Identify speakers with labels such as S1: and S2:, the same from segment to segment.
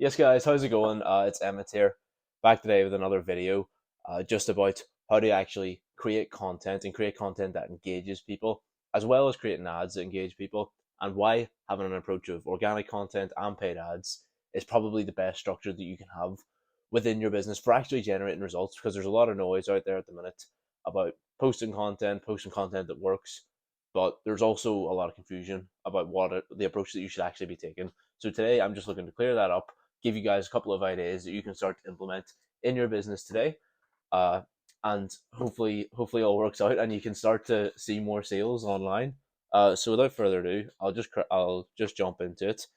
S1: Yes, guys, how's it going? It's Emmett here, back today with another video, just about how to actually create content and create content that engages people, as well as creating ads that engage people, and why having an approach of organic content and paid ads is probably the best structure that you can have within your business for actually generating results. Because there's a lot of noise out there at the minute about posting content that works, but there's also a lot of confusion about the approach that you should actually be taking. So today, I'm just looking to clear that up, give you guys a couple of ideas that you can start to implement in your business today, uh, and hopefully all works out and you can start to see more sales online. So without further ado, I'll just jump into it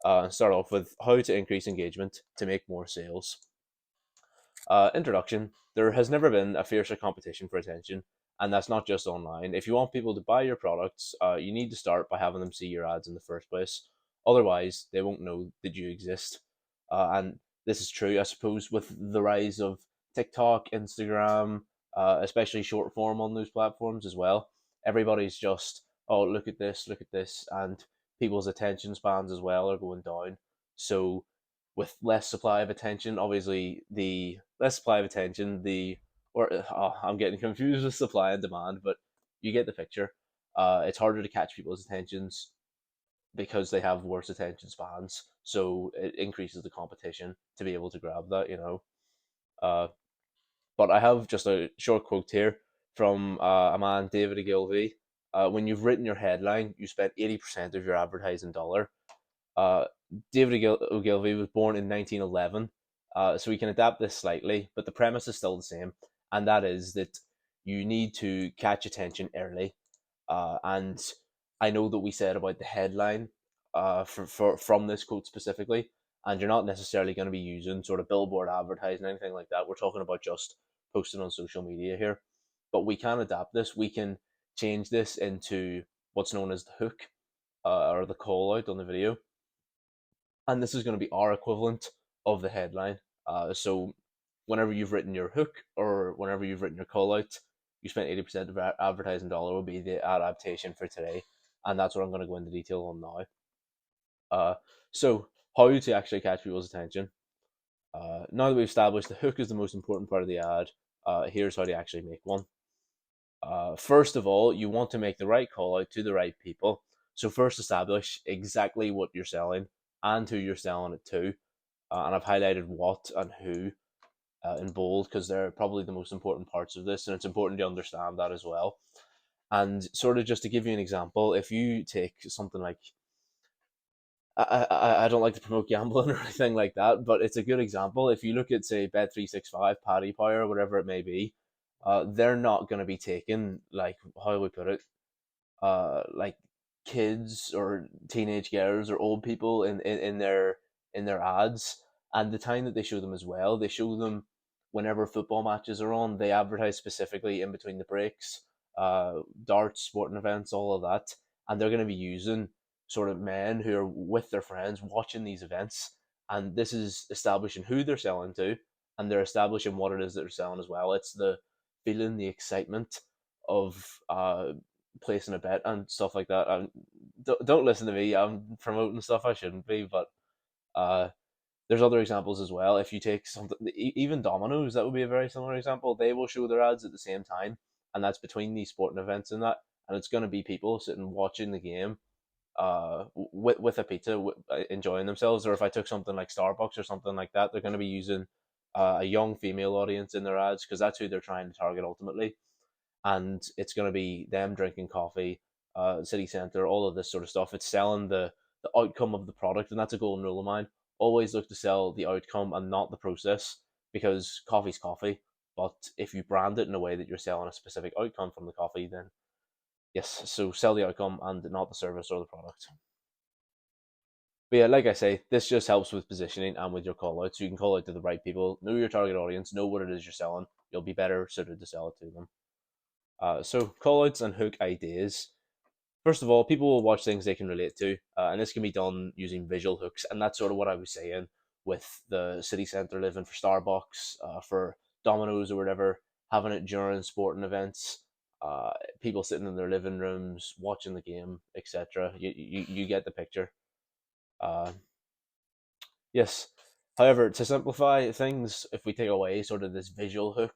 S1: and start off with how to increase engagement to make more sales. Introduction: there has never been a fiercer competition for attention, and that's not just online. If you want people to buy your products, you need to start by having them see your ads in the first place. Otherwise, they won't know that you exist. And this is true, I suppose, with the rise of TikTok, Instagram, especially short form on those platforms as well. Everybody's just, oh, look at this, and people's attention spans as well are going down. So with less supply of attention, obviously the less supply of attention, I'm getting confused with supply and demand, but you get the picture. It's harder to catch people's attentions because they have worse attention spans, so it increases the competition to be able to grab that. Uh, but I have just a short quote here from a man, David Ogilvy. When you've written your headline, you spent 80% of your advertising dollar. uh, David Ogilvy was born in 1911, so we can adapt this slightly, but the premise is still the same, and that is that you need to catch attention early. And I know that we said about the headline from this quote specifically, and you're not necessarily going to be using sort of billboard advertising, anything like that. We're talking about just posting on social media here, but we can adapt this. We can change this into what's known as the hook, or the call out on the video, and this is going to be our equivalent of the headline. So whenever you've written your hook or whenever you've written your call out, you spent 80% of our advertising dollar will be the adaptation for today, and that's what I'm going to go into detail on now. Uh, so how to actually catch people's attention. Now that we've established the hook is the most important part of the ad, here's how to actually make one. First of all, you want to make the right call out to the right people. So first establish exactly what you're selling and who you're selling it to. And I've highlighted what and who in bold because they're probably the most important parts of this, and it's important to understand that as well. And sort of just to give you an example, if you take something like, I don't like to promote gambling or anything like that, but it's a good example. If you look at, say, Bet365, Paddy Power, whatever it may be, they're not going to be taking, like, how do we put it, like kids or teenage girls or old people in their ads. And the time that they show them as well, they show them whenever football matches are on. They advertise specifically in between the breaks, darts, sporting events, all of that, and they're going to be using sort of men who are with their friends watching these events, and this is establishing who they're selling to, and they're establishing what it is that they're selling as well. It's the feeling, the excitement of placing a bet and stuff like that. And don't listen to me. I'm promoting stuff I shouldn't be, but uh, there's other examples as well. If you take something, even Domino's, that would be a very similar example. They will show their ads at the same time, and that's between these sporting events and that. And it's going to be people sitting watching the game, with a pizza, enjoying themselves. Or if I took something like Starbucks or something like that, they're going to be using a young female audience in their ads because that's who they're trying to target ultimately, and it's going to be them drinking coffee, city center, all of this sort of stuff. It's selling the outcome of the product, and that's a golden rule of mine. Always look to sell the outcome and not the process, because coffee's coffee. But if you brand it in a way that you're selling a specific outcome from the coffee, then yes, so sell the outcome and not the service or the product. But yeah, like I say, this just helps with positioning and with your call out. So you can call out to the right people, know your target audience, know what it is you're selling. You'll be better suited to sell it to them. So callouts and hook ideas. First of all, people will watch things they can relate to, and this can be done using visual hooks, and that's sort of what I was saying with the city centre living for Starbucks, for Domino's or whatever, having it during sporting events, people sitting in their living rooms watching the game, etc. You get the picture. Uh, yes. However, to simplify things, if we take away sort of this visual hook,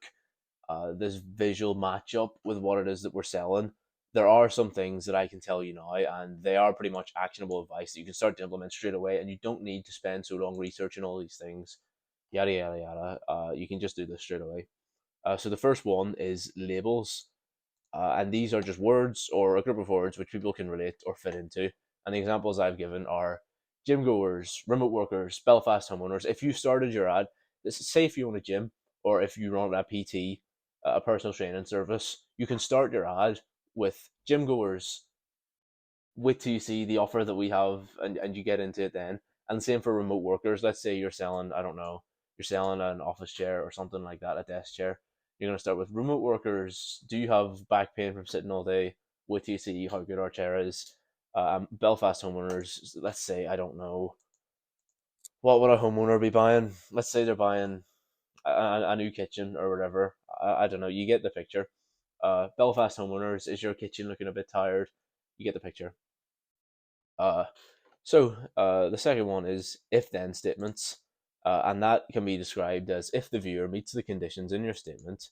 S1: this visual matchup with what it is that we're selling, there are some things that I can tell you now, and they are pretty much actionable advice that you can start to implement straight away, and you don't need to spend so long researching all these things, yada yada yada. You can just do this straight away. So the first one is labels, and these are just words or a group of words which people can relate or fit into. And the examples I've given are gym goers, remote workers, Belfast homeowners. If you started your ad, this is say if you own a gym or if you run a PT, a personal training service, you can start your ad with gym goers. Wait till you see the offer that we have, and you get into it then. And same for remote workers. Let's say you're selling, I don't know, you're selling an office chair or something like that, a desk chair. You're going to start with remote workers. Do you have back pain from sitting all day? Wait till you see how good our chair is. Belfast homeowners, let's say, I don't know, what would a homeowner be buying? Let's say they're buying a new kitchen or whatever. I don't know. You get the picture. Belfast homeowners, is your kitchen looking a bit tired? You get the picture. Uh, the second one is if then statements, and that can be described as if the viewer meets the conditions in your statement,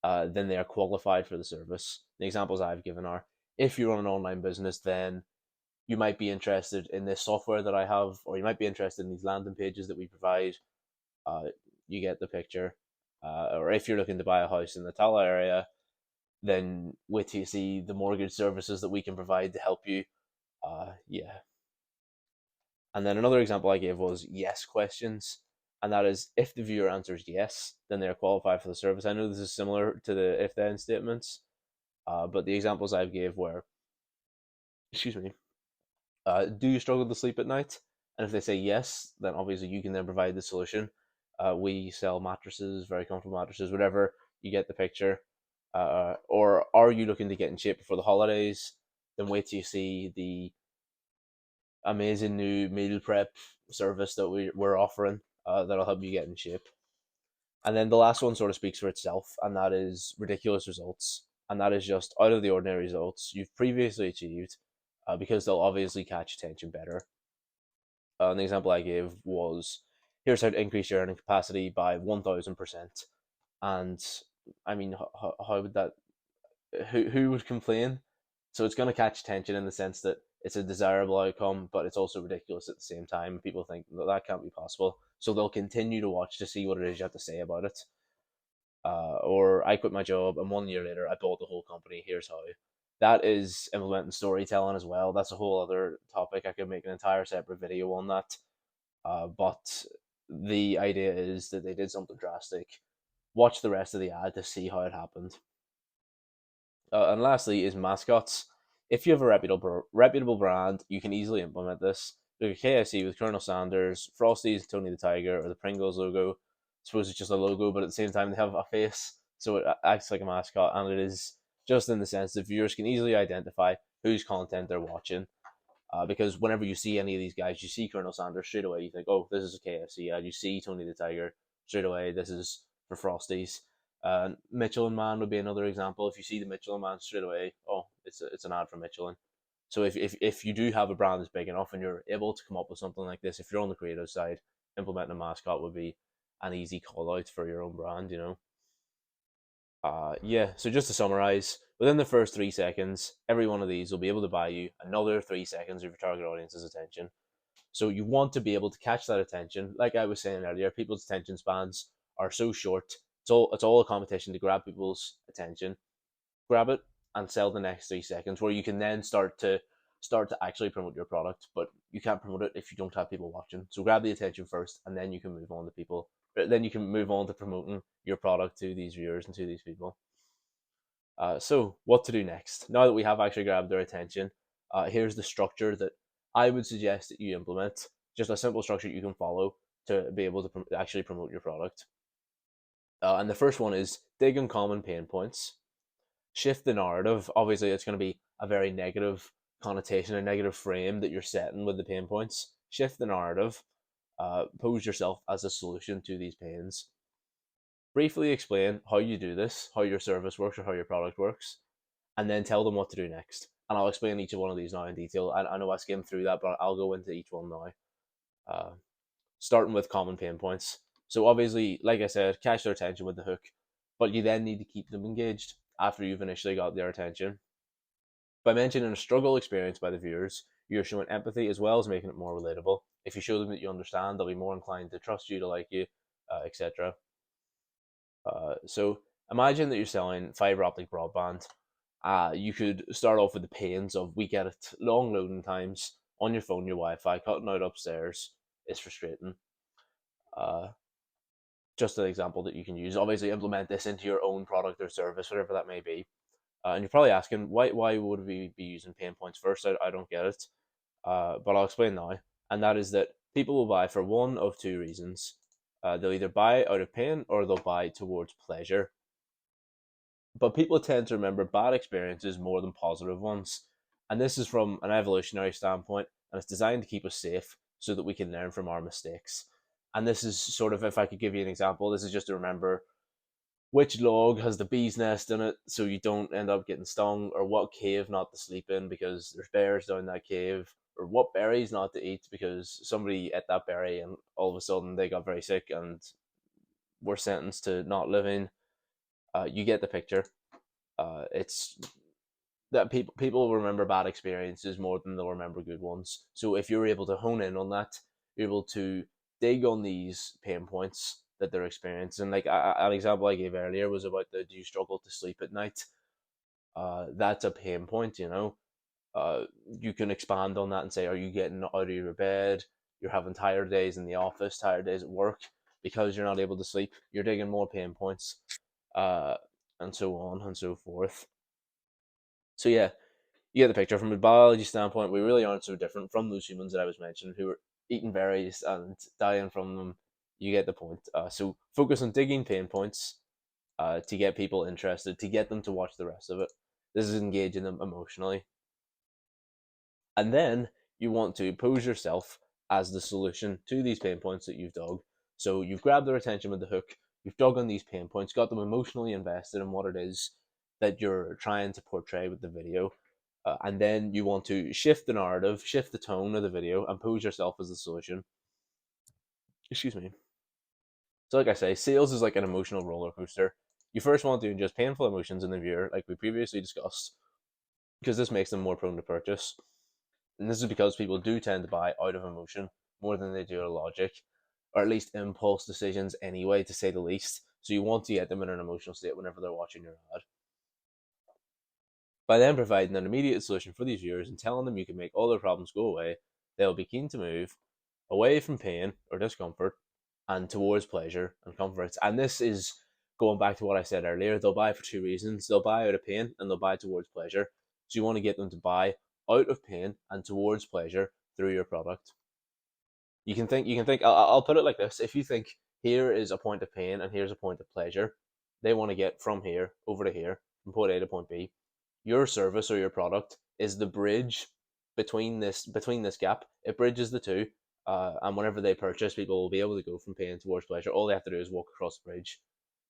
S1: then they are qualified for the service. The examples I've given are if you run an online business, then you might be interested in this software that I have, or you might be interested in these landing pages that we provide. Uh, you get the picture. Or if you're looking to buy a house in the Tala area, then wait till you see the mortgage services that we can provide to help you. Yeah, and then another example I gave was yes questions. And that is if the viewer answers yes, then they're qualified for the service. I know this is similar to the if then statements, but the examples I gave were, excuse me, do you struggle to sleep at night? And if they say yes, then obviously you can then provide the solution. We sell mattresses, very comfortable mattresses, whatever. You get the picture. Or are you looking to get in shape before the holidays? Then wait till you see the amazing new meal prep service that we're offering that'll help you get in shape. And then the last one sort of speaks for itself, and that is ridiculous results. And that is just out of the ordinary results you've previously achieved because they'll obviously catch attention better. An example I gave was here's how to increase your earning capacity by 1000%. And I mean, how would that, who would complain? So it's going to catch attention in the sense that it's a desirable outcome, but it's also ridiculous at the same time. People think that that can't be possible, so they'll continue to watch to see what it is you have to say about it. Or I quit my job, and 1 year later I bought the whole company. Here's how. That is implementing storytelling as well. That's a whole other topic. I could make an entire separate video on that. But the idea is that they did something drastic. Watch the rest of the ad to see how it happened. And lastly is mascots. If you have a reputable brand, you can easily implement this. Look at KFC with Colonel Sanders, Frosty's Tony the Tiger, or the Pringles logo. I suppose it's just a logo, but at the same time they have a face, so it acts like a mascot, and it is just in the sense that viewers can easily identify whose content they're watching. Because whenever you see any of these guys, you see Colonel Sanders straight away. You think, oh, this is a KFC ad. You see Tony the Tiger straight away. This is for Frosties. Michelin Man would be another example. If you see the Michelin Man straight away, oh, it's an ad for Michelin. So if you do have a brand that's big enough and you're able to come up with something like this, if you're on the creative side, implementing a mascot would be an easy call out for your own brand, you know. Yeah, so just to summarize, within the first 3 seconds, every one of these will be able to buy you another 3 seconds of your target audience's attention. So you want to be able to catch that attention. Like I was saying earlier, people's attention spans are so short. It's all a competition to grab people's attention, grab it, and sell the next 3 seconds, where you can then start to actually promote your product. But you can't promote it if you don't have people watching. So grab the attention first, and then you can move on to people. Then you can move on to promoting your product to these viewers and to these people. So what to do next? Now that we have actually grabbed their attention, here's the structure that I would suggest that you implement. Just a simple structure you can follow to be able to actually promote your product. And the first one is dig on common pain points. Shift the narrative. Obviously, it's going to be a very negative connotation, a negative frame that you're setting with the pain points. Shift the narrative. Pose yourself as a solution to these pains. Briefly explain how you do this, how your service works, or how your product works, and then tell them what to do next. And I'll explain each one of these now in detail. I know I skimmed through that, but I'll go into each one now. Uh, starting with common pain points. So obviously, like I said, catch their attention with the hook, but you then need to keep them engaged after you've initially got their attention. By mentioning a struggle experienced by the viewers, you're showing empathy as well as making it more relatable. If you show them that you understand, they'll be more inclined to trust you, to like you, etc. So imagine that you're selling fiber optic broadband. You could start off with the pains of we get it, long loading times on your phone, your Wi-Fi, cutting out upstairs is frustrating. Uh, just an example that you can use. Obviously, implement this into your own product or service, whatever that may be. And you're probably asking, why would we be using pain points first? I don't get it. But I'll explain now. And that is that people will buy for one of two reasons. They'll either buy out of pain or they'll buy towards pleasure. But people tend to remember bad experiences more than positive ones. And this is from an evolutionary standpoint, and it's designed to keep us safe so that we can learn from our mistakes. And this is sort of, if I could give you an example, this is just to remember which log has the bee's nest in it so you don't end up getting stung, or what cave not to sleep in because there's bears down that cave, or what berries not to eat because somebody ate that berry and all of a sudden they got very sick and were sentenced to not living. You get the picture. It's that people will remember bad experiences more than they'll remember good ones. So if you're able to hone in on that, you're able to dig on these pain points that they're experiencing. Like an example I gave earlier was about the do you struggle to sleep at night? That's a pain point, you know. You can expand on that and say, are you getting out of your bed? You're having tired days in the office, tired days at work because you're not able to sleep. You're digging more pain points, uh, and so on and so forth. So yeah, you get the picture. From a biology standpoint, we really aren't so different from those humans that I was mentioning who were eating berries and dying from them. You get the point. So focus on digging pain points to get people interested, to get them to watch the rest of it. This is engaging them emotionally. And then you want to pose yourself as the solution to these pain points that you've dug. So you've grabbed their attention with the hook, you've dug on these pain points, got them emotionally invested in what it is that you're trying to portray with the video. And then you want to shift the narrative, shift the tone of the video, and pose yourself as the solution. Excuse me. So, like I say, sales is like an emotional roller coaster. You first want to ingest painful emotions in the viewer, like we previously discussed, because this makes them more prone to purchase. And this is because people do tend to buy out of emotion more than they do out of logic, or at least impulse decisions anyway, to say the least. So you want to get them in an emotional state whenever they're watching your ad. By then providing an immediate solution for these viewers and telling them you can make all their problems go away, they'll be keen to move away from pain or discomfort and towards pleasure and comfort. And this is going back to what I said earlier. They'll buy for two reasons. They'll buy out of pain and they'll buy towards pleasure. So you want to get them to buy out of pain and towards pleasure through your product. You can think, I'll put it like this. If you think here is a point of pain and here's a point of pleasure, they want to get from here over to here, from point A to point B. Your service or your product is the bridge between this gap. It bridges the two, and whenever they purchase, people will be able to go from pain towards pleasure. All they have to do is walk across the bridge,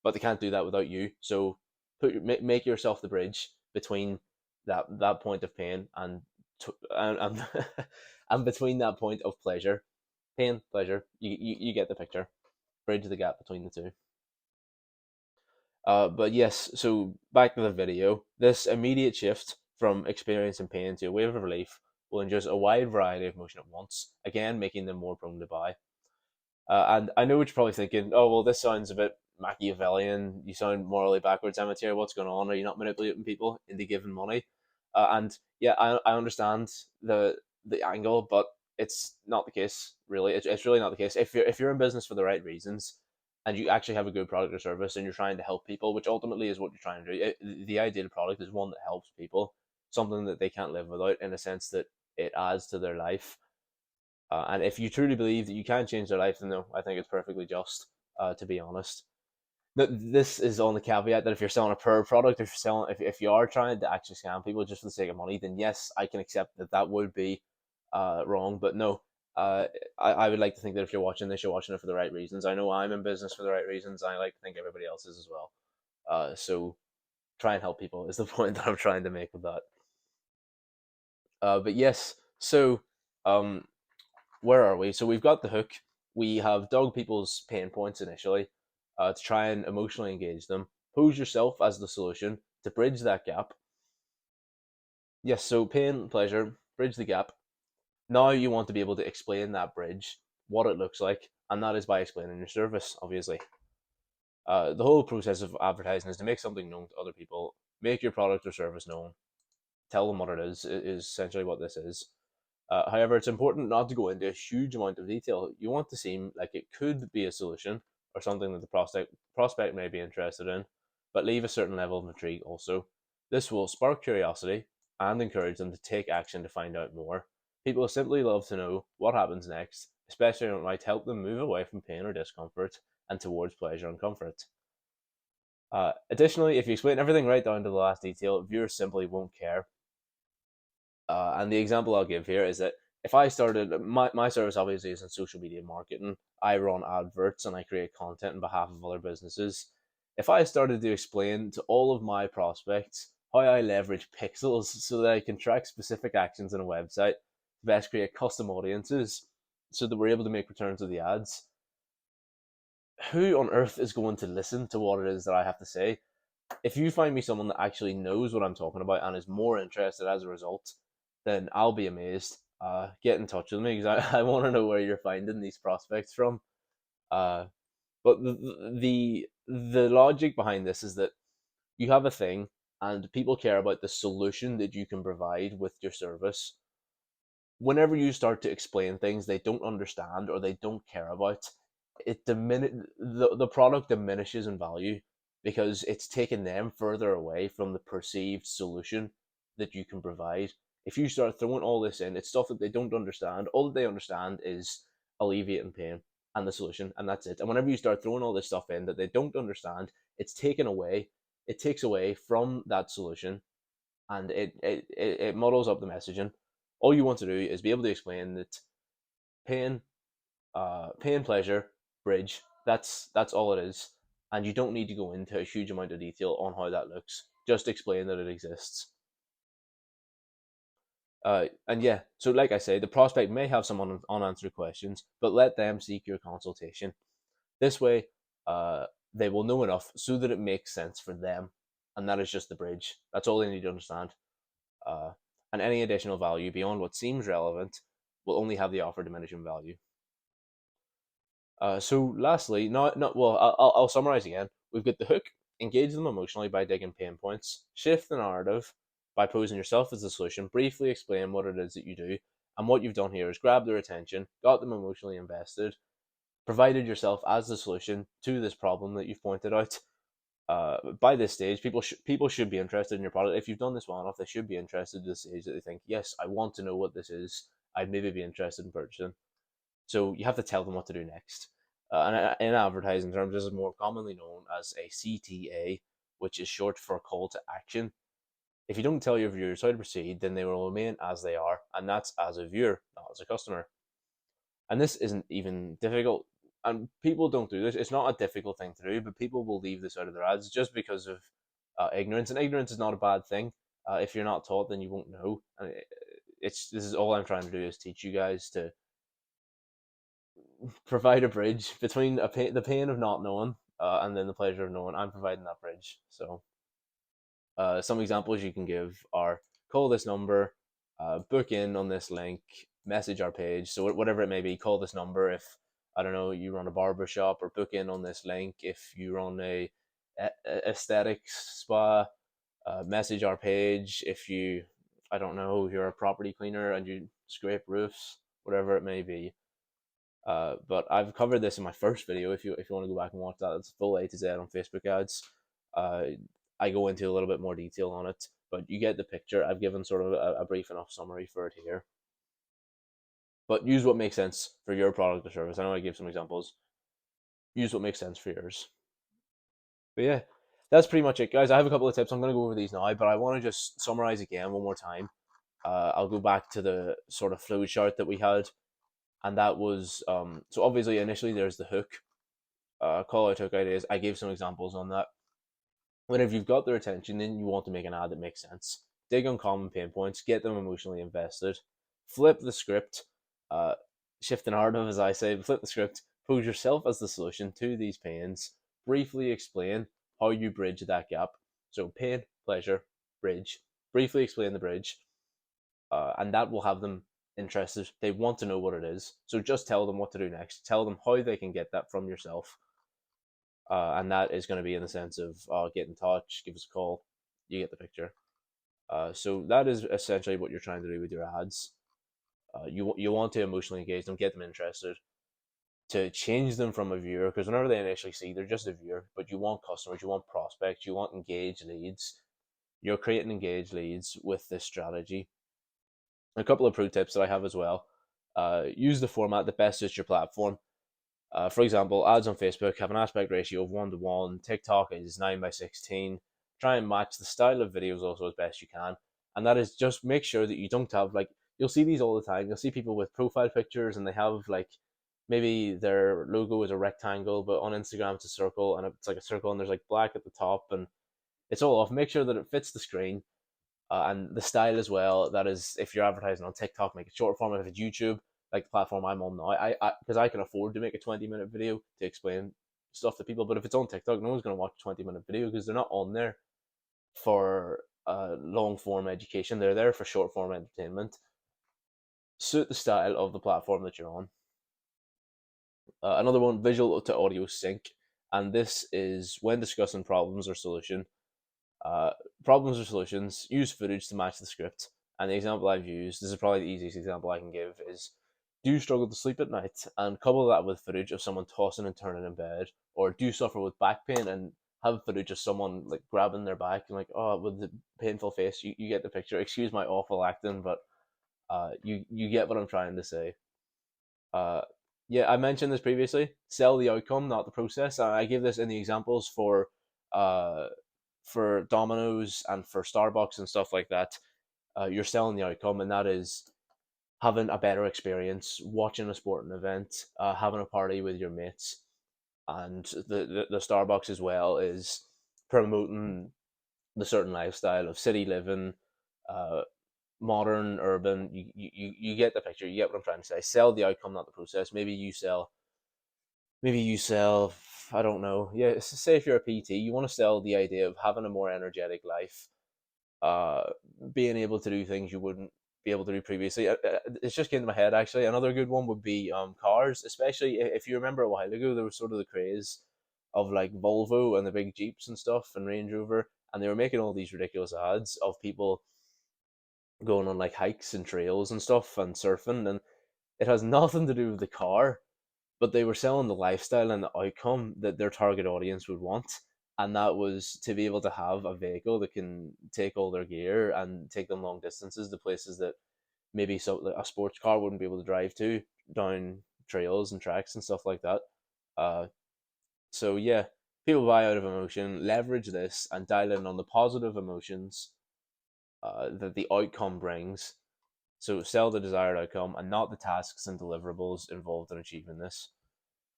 S1: but they can't do that without you. So make yourself the bridge between that point of pain and and between that point of pleasure. Pain, pleasure. You get the picture. Bridge the gap between the two. But yes, so back to the video. This immediate shift from experiencing pain to a wave of relief will induce a wide variety of emotion at once, again making them more prone to buy. And I know what you're probably thinking, oh, well, this sounds a bit Machiavellian. You sound morally backwards, Emmett. What's going on? Are you not manipulating people into giving money? And yeah, I understand the angle, but it's not the case, really. It's really not the case. If you're in business for the right reasons and you actually have a good product or service and you're trying to help people, which ultimately is what you're trying to do, the ideal product is one that helps people, something that they can't live without, in a sense that it adds to their life. And if you truly believe that you can change their life, then no, I think it's perfectly just, to be honest. This is on the caveat that if you're selling a per product, if you are trying to actually scam people just for the sake of money, then yes, I can accept that that would be wrong. But no, I would like to think that if you're watching this, you're watching it for the right reasons. I know I'm in business for the right reasons. I like to think everybody else is as well. So try and help people is the point that I'm trying to make with that. But yes, so um, where are we? So we've got the hook, we have dug people's pain points initially to try and emotionally engage them. Pose yourself as the solution to bridge that gap. Yes, so pain, pleasure, bridge the gap. Now you want to be able to explain that bridge, what it looks like, and that is by explaining your service, obviously. The whole process of advertising is to make something known to other people, make your product or service known, tell them what it is essentially what this is. However, it's important not to go into a huge amount of detail. You want to seem like it could be a solution or something that the prospect may be interested in, but leave a certain level of intrigue also. This will spark curiosity and encourage them to take action to find out more. People simply love to know what happens next, especially when it might help them move away from pain or discomfort and towards pleasure and comfort. Additionally, if you explain everything right down to the last detail, viewers simply won't care. And the example I'll give here is that if I started my service obviously is in social media marketing. I run adverts and I create content on behalf of other businesses. If I started to explain to all of my prospects how I leverage pixels so that I can track specific actions in a website to best create custom audiences so that we're able to make returns of the ads, who on earth is going to listen to what it is that I have to say? If you find me someone that actually knows what I'm talking about and is more interested as a result, then I'll be amazed. Get in touch with me because I want to know where you're finding these prospects from. Uh, but the logic behind this is that you have a thing and people care about the solution that you can provide with your service. Whenever you start to explain things they don't understand or they don't care about, the product diminishes in value because it's taken them further away from the perceived solution that you can provide. If you start throwing all this in, it's stuff that they don't understand. All that they understand is alleviating pain and the solution, and that's it. And whenever you start throwing all this stuff in that they don't understand, it's taken away. It takes away from that solution, and it muddles up the messaging. All you want to do is be able to explain that pain, pain, pleasure, bridge. That's all it is, and you don't need to go into a huge amount of detail on how that looks. Just explain that it exists. And yeah, so like I say, the prospect may have some unanswered questions, but let them seek your consultation. This way, they will know enough so that it makes sense for them, and that is just the bridge. That's all they need to understand. Uh, and any additional value beyond what seems relevant will only have the offer diminishing value. So lastly, not well. I'll summarize again. We've got the hook: engage them emotionally by digging pain points. Shift the narrative by posing yourself as the solution. Briefly explain what it is that you do, and what you've done here is grab their attention, got them emotionally invested, provided yourself as the solution to this problem that you've pointed out. By this stage, people should be interested in your product. If you've done this well enough, they should be interested to the stage that they think, yes, I want to know what this is. I'd maybe be interested in purchasing. So you have to tell them what to do next. And in advertising terms, this is more commonly known as a CTA, which is short for call to action. If you don't tell your viewers how to proceed, then they will remain as they are, and that's as a viewer, not as a customer. And this isn't even difficult. And people don't do this. It's not a difficult thing to do, but people will leave this out of their ads just because of ignorance. And ignorance is not a bad thing. If you're not taught, then you won't know. And this is all I'm trying to do is teach you guys to provide a bridge between the pain of not knowing and then the pleasure of knowing. I'm providing that bridge. So some examples you can give are call this number, book in on this link, message our page. So whatever it may be, call this number if, I don't know, you run a barber shop, or book in on this link if you run a aesthetics spa. Message our page if you, I don't know, you're a property cleaner and you scrape roofs, whatever it may be. But I've covered this in my first video. If you want to go back and watch that, it's full A to Z on Facebook ads. I go into a little bit more detail on it, but you get the picture. I've given sort of a brief enough summary for it here. But use what makes sense for your product or service. I know I gave some examples. Use what makes sense for yours. But yeah, that's pretty much it, guys. I have a couple of tips. I'm going to go over these now, but I want to just summarize again one more time. I'll go back to the sort of flow chart that we had, and that was so obviously initially there's the hook, call out hook ideas. I gave some examples on that. Whenever you've got their attention, then you want to make an ad that makes sense. Dig on common pain points, get them emotionally invested, flip the script, shift the narrative, as I say, flip the script, pose yourself as the solution to these pains, briefly explain how you bridge that gap. So pain, pleasure, bridge. Briefly explain the bridge, and that will have them interested. They want to know what it is. So just tell them what to do next. Tell them how they can get that from yourself. And that is going to be in the sense of get in touch, give us a call. You get the picture. So that is essentially what you're trying to do with your ads. You want to emotionally engage them, get them interested, to change them from a viewer, because whenever they initially see, they're just a viewer. But you want customers, you want prospects, you want engaged leads. You're creating engaged leads with this strategy. A couple of pro tips that I have as well. Use the format that best suits your platform. For example, ads on Facebook have an aspect ratio of 1:1. TikTok is 9:16. Try and match the style of videos also as best you can. And that is just make sure that you don't have like, you'll see these all the time. You'll see people with profile pictures and they have like, maybe their logo is a rectangle, but on Instagram it's a circle, and it's like a circle and there's like black at the top, and it's all off. Make sure that it fits the screen, and the style as well. That is, if you're advertising on TikTok, make it short form. If it's YouTube, like the platform I'm on now, because I can afford to make a 20-minute video to explain stuff to people. But if it's on TikTok, no one's going to watch a 20-minute video because they're not on there for long form education. They're there for short form entertainment. Suit the style of the platform that you're on. Another one, visual to audio sync, and this is when discussing problems or solution. Uh, Problems or solutions, use footage to match the script. And the example I've used, this is probably the easiest example I can give, is do you struggle to sleep at night? And couple that with footage of someone tossing and turning in bed, or do you suffer with back pain and have footage of someone like grabbing their back and like, oh, with the painful face. You get the picture. Excuse my awful acting, but you get what I'm trying to say. Uh, yeah, I mentioned this previously. Sell the outcome, not the process. I give this in the examples uh, for Domino's and for Starbucks and stuff like that. You're selling the outcome, and that is having a better experience, watching a sporting event, having a party with your mates, and the Starbucks as well is promoting the certain lifestyle of city living, uh, modern, urban. You get the picture. You get what I'm trying to say. Sell the outcome, not the process. Maybe you sell, I don't know. Yeah, say if you're a PT, you want to sell the idea of having a more energetic life, uh, being able to do things you wouldn't be able to do previously. It's just came to my head actually. Another good one would be cars, especially if you remember a while ago, there was sort of the craze of like Volvo and the big Jeeps and stuff and Range Rover, and they were making all these ridiculous ads of people going on like hikes and trails and stuff and surfing, and it has nothing to do with the car, but they were selling the lifestyle and the outcome that their target audience would want. And that was to be able to have a vehicle that can take all their gear and take them long distances to places that maybe a sports car wouldn't be able to drive to, down trails and tracks and stuff like that. Uh, so yeah, people buy out of emotion, leverage this and dial in on the positive emotions that the outcome brings. So sell the desired outcome and not the tasks and deliverables involved in achieving this.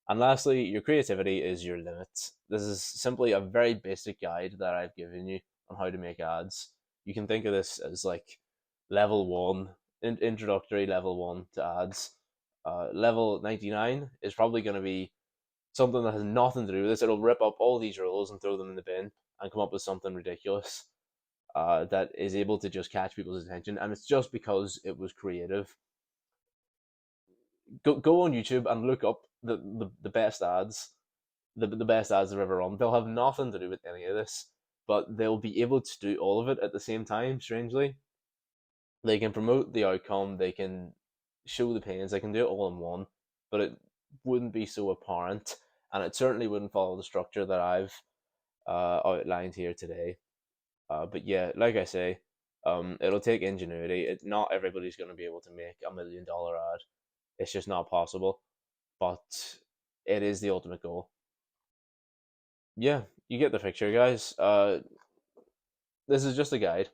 S1: And lastly, your creativity is your limit. This is simply a very basic guide that I've given you on how to make ads. You can think of this as like level one, introductory level one to ads. Level 99 is probably going to be something that has nothing to do with this. It'll rip up all these rules and throw them in the bin and come up with something ridiculous that is able to just catch people's attention. And it's just because it was creative. Go on YouTube and look up the best ads, the best ads they've ever run. They'll have nothing to do with any of this, but they'll be able to do all of it at the same time. Strangely, they can promote the outcome, they can show the pains, they can do it all in one, but it wouldn't be so apparent, and it certainly wouldn't follow the structure that I've outlined here today. But yeah, like I say, it'll take ingenuity. Not everybody's going to be able to make $1 million ad. It's just not possible. But it is the ultimate goal. Yeah, you get the picture, guys. This is just a guide.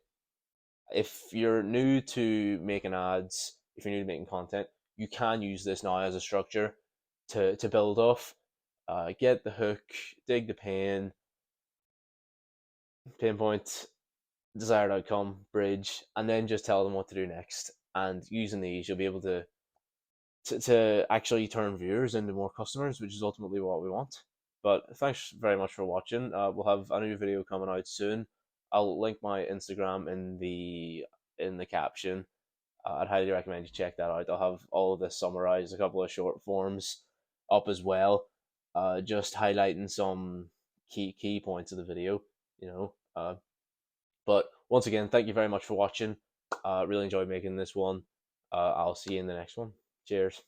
S1: If you're new to making ads, if you're new to making content, you can use this now as a structure to build off. Get the hook, dig the pain, pinpoint, desired outcome, bridge, and then just tell them what to do next. And using these, you'll be able to to actually turn viewers into more customers, which is ultimately what we want. But thanks very much for watching. We'll have a new video coming out soon. I'll link my Instagram in the caption. I'd highly recommend you check that out. I'll have all of this summarized, a couple of short forms up as well, just highlighting some key points of the video. You know, but once again, thank you very much for watching. Really enjoyed making this one. I'll see you in the next one. Cheers.